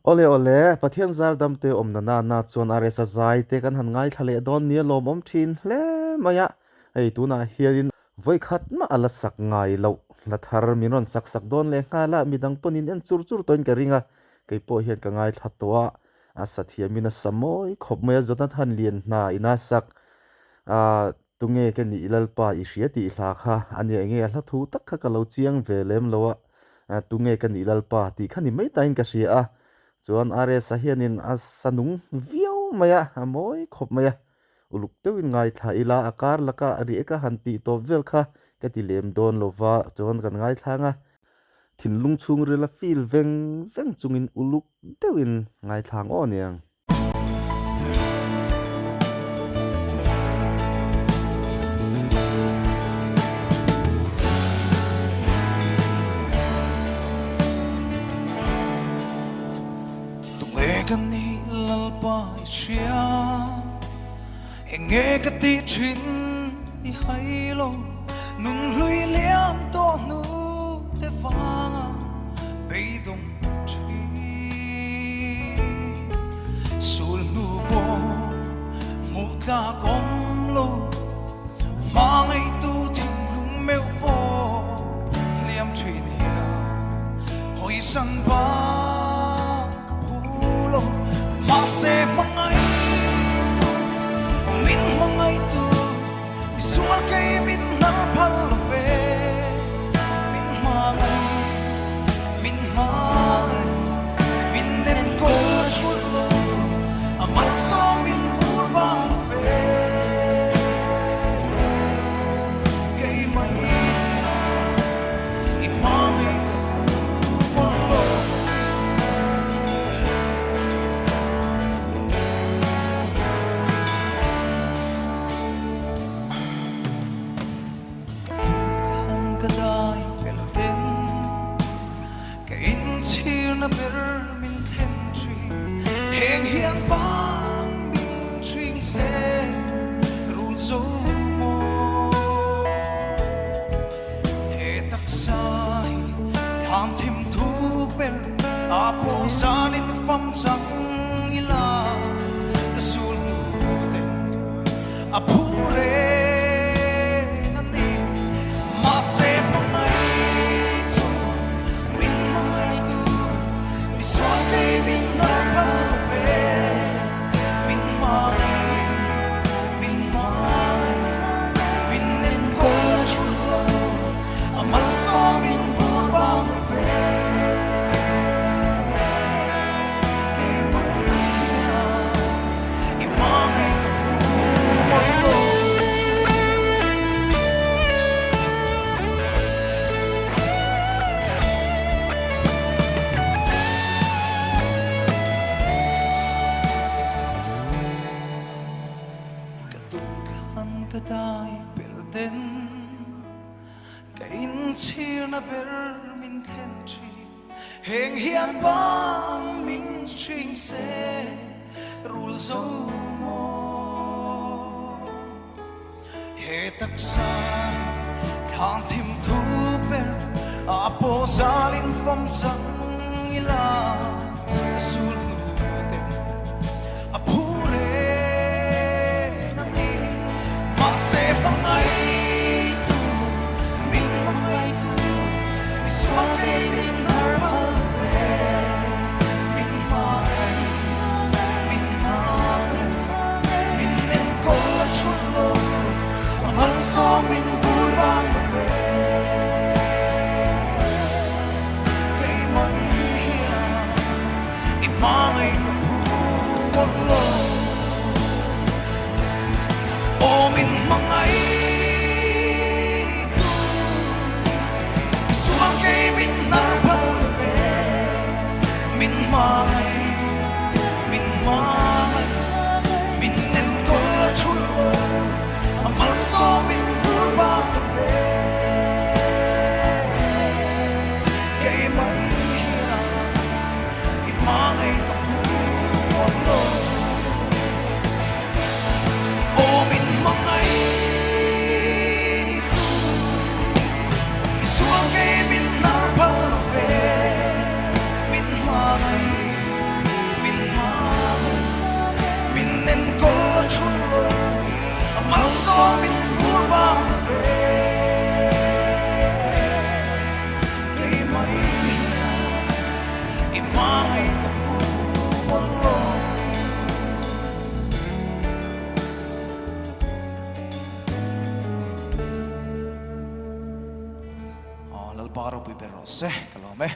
ole ole pathian zar damte omnana na chon Rsa zai te kan han ngai thale don nia lom om thin hle maya ei tuna hiarin voi khat ma ala sak ngai lo hlathar minon sak sak don le ngala midang ponin en chur chur toin ka ringa kei po hian ka ngai thlatwa asathia mina samoi khop maya zona than lien na ina sak a tunge ke ni ilalpa i hriati hla kha ani enge hla thu tak kha ka lo chiang ve lem lowa tunge kan ilalpa ti khani mai tain ka sia a chuan Rsa hianin a sanung viau maya amoi khop maya uluk tewin ngai tha ila akar laka ari eka hanti to vel kha ka ti lem don lova chuan kan ngai thlanga thinlung chung rela fil veng veng chungin uluk tewin ngai thlang o niang kan ni lalpa chia nghe cái ti chin i hay lo nung lui liam to nu te fanga be dong chi sul nu bo mu ta kom lo ma ngai tu thing lung meu po liam chin hia hoi san ba se mangai min mangai tu visual kai min nar phal ve min mangai min nen ko chulo amal so min fur bang ve kai mai i mangai na ber min then tri heng hiang bang min tring se rul zo mo he tak sai tham thim thu ber a po san in fam chang ila ka sul te a pure nani ma se mai min nar phal ve min nen ko chulo amal so min fur bang ve i mangai ka pu kadai pelden kain chir na ber min then tri heng hian bang min string se rul zo mo he tak sai thang thim thu ber a po salin fom chang ila sul te a pure se mangai tu min mangai tu visual kai min nar phal ve min nen ko chulo amal so min fur bang ve kai mai hia i mangai ka pu lo o min mangai tu sual kai min nar phal ve min mangai min nen ko chulo amal so min fur bang ve kai mai i mangai ka pu lo o min mangai tu visual kai min nar phal ve min mangai so min vur bang ve ke mai na i mai ka hu lo lal paro pi pero se kalome